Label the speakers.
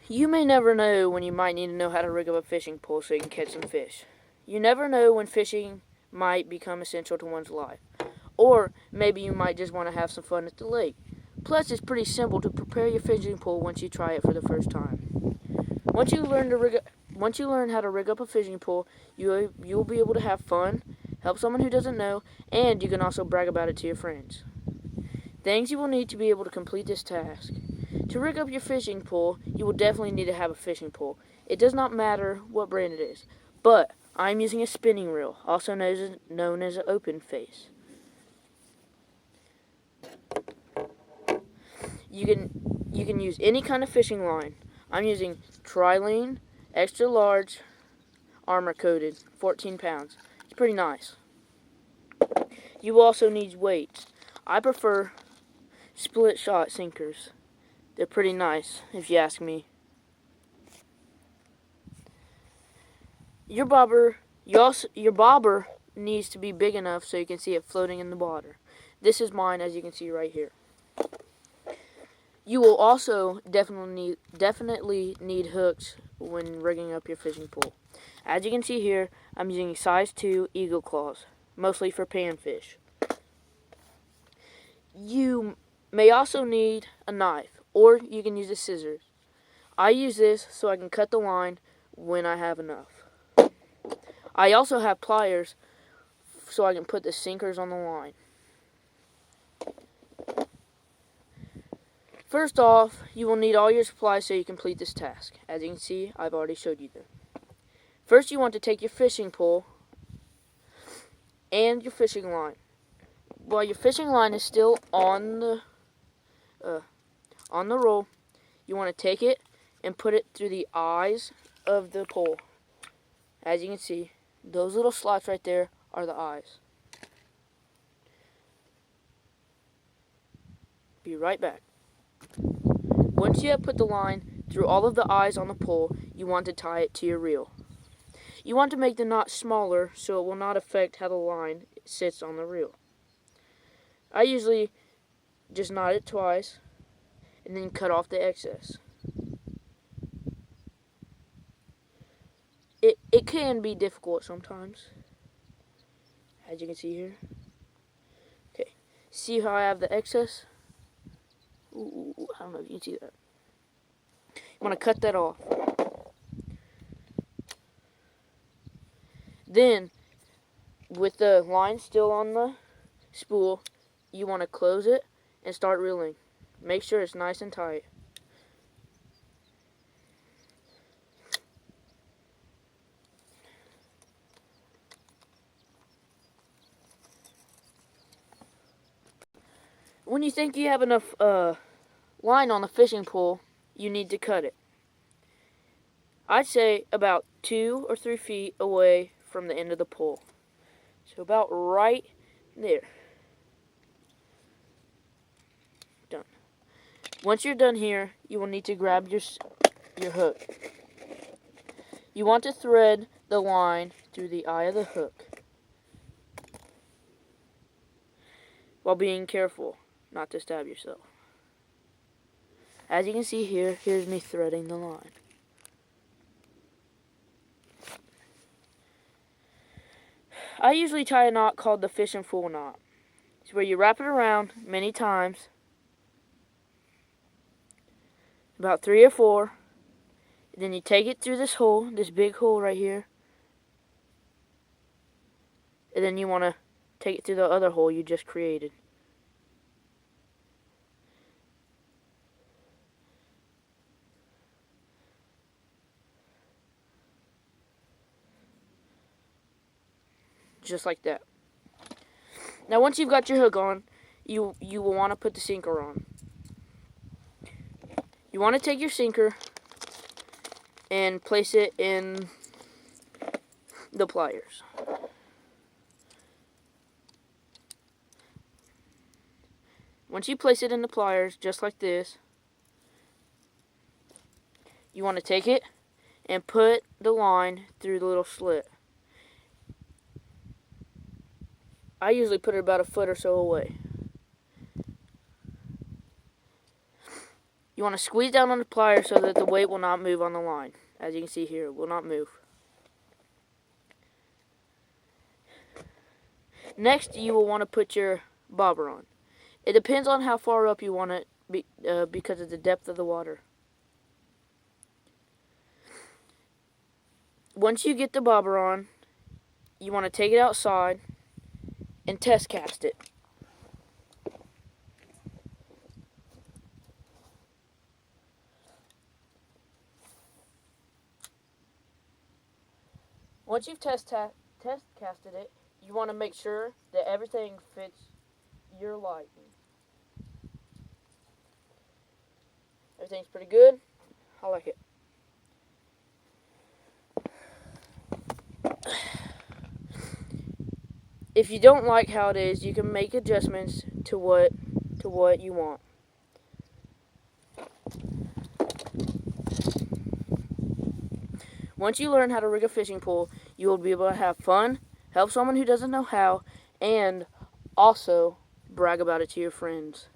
Speaker 1: You may never know when you might need to know how to rig up a fishing pole so you can catch some fish. You never know when fishing might become essential to one's life. Or maybe you might just want to have some fun at the lake. Plus, it's pretty simple to prepare your fishing pole once you try it for the first time. Once you learn how to rig up a fishing pole, you'll be able to have fun, help someone who doesn't know, and you can also brag about it to your friends. Things you will need to be able to complete this task. To rig up your fishing pole, you will definitely need to have a fishing pole. It does not matter what brand it is, but I'm using a spinning reel, also known as an open face. You can use any kind of fishing line. I'm using Trilene, extra large, armor coated, 14 pounds. It's pretty nice. You will also need weights. I prefer split shot sinkers. They're pretty nice, if you ask me. Your bobber needs to be big enough so you can see it floating in the water. This is mine, as you can see right here. You will also definitely need hooks when rigging up your fishing pole. As you can see here, I'm using size 2 eagle claws, mostly for panfish. You may also need a knife, or you can use a scissors. I use this so I can cut the line when I have enough. I also have pliers so I can put the sinkers on the line. First off, you will need all your supplies so you complete this task. As you can see, I've already showed you them. First, you want to take your fishing pole and your fishing line. While your fishing line is still on the roll, you want to take it and put it through the eyes of the pole. As you can see, those little slots right there are the eyes. Be right back. Once you have put the line through all of the eyes on the pole, you want to tie it to your reel. You want to make the knot smaller so it will not affect how the line sits on the reel. I usually just knot it twice and then cut off the excess. It can be difficult sometimes, as you can see here. Okay, see how I have the excess? Ooh, I don't know if you can see that. You want to cut that off. Then, with the line still on the spool, you want to close it and start reeling. Make sure it's nice and tight. When you think you have enough line on the fishing pole, you need to cut it. I'd say about 2 or 3 feet away from the end of the pole. So about right there. Done. Once you're done here, you will need to grab your hook. You want to thread the line through the eye of the hook, while being careful not to stab yourself. As you can see here, here's me threading the line. I usually tie a knot called the fish and fool knot. It's where you wrap it around many times, about 3 or 4, and then you take it through this hole, this big hole right here, and then you want to take it through the other hole you just created. Just like that. Now once you've got your hook on, you will want to put the sinker on. You want to take your sinker and place it in the pliers. Once you place it in the pliers, just like this, you want to take it and put the line through the little slit. I usually put it about a foot or so away. You You want to squeeze down on the pliers so that the weight will not move on the line. As you can see here, it will not move. Next, you will want to put your bobber on. It depends on how far up you want it because of the depth of the water. Once you get the bobber on, you want to take it outside and test cast it. Once you've test casted it, you want to make sure that everything fits your liking. Everything's pretty good. I like it. If you don't like how it is, you can make adjustments to what you want. Once you learn how to rig a fishing pole, you will be able to have fun, help someone who doesn't know how, and also brag about it to your friends.